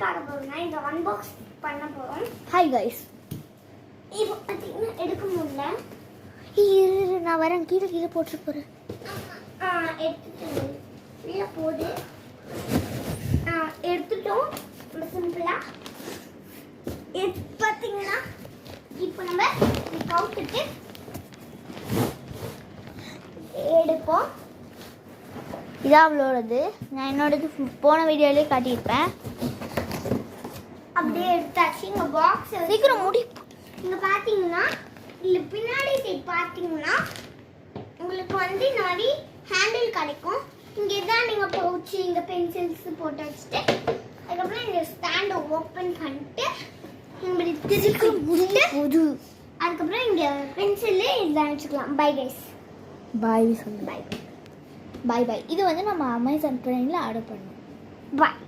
பார்க்க போறோம்னா இந்த அன்பாக்ஸ் பண்ண போறோம். Hi guys. இப்போ பார்த்தீங்கன்னா எடுக்க முடியல. நான் வரேன். கீழே போட்டு போகிறேன். எடுத்துட்டு உள்ள போடு. எடுத்துட்டோம் சிம்பிளா. பார்த்தீங்கன்னா இப்போ நம்ம கவுத்துட்டு எடுப்போம். இதான் அவளோடது. நான் என்னோடது போன வீடியோலேயே காட்டியிருப்பேன். அப்படியே எடுத்தாச்சு. இங்கே பாக்ஸ் சீக்கிரம் முடி. இங்கே பார்த்தீங்கன்னா இல்லை பின்னாடி சைட் பார்த்தீங்கன்னா உங்களுக்கு வந்து இந்த மாதிரி ஹேண்டில் கிடைக்கும். இங்கே தான் நீங்கள் பவுச்சு இங்கே பென்சில்ஸ் போட்டு வச்சுட்டு அதுக்கப்புறம் இந்த ஸ்டாண்டை ஓப்பன் பண்ணிட்டு இப்படி திருப்பி முடிட்டு அதுக்கப்புறம் இங்கே பென்சிலே இதில் வச்சுக்கலாம். Bye guys. பாய் சொல்லு. பாய் பாய். இது வந்து நம்ம அமேசான் பிரைமில் ஆர்டர் பண்ணோம். பாய்.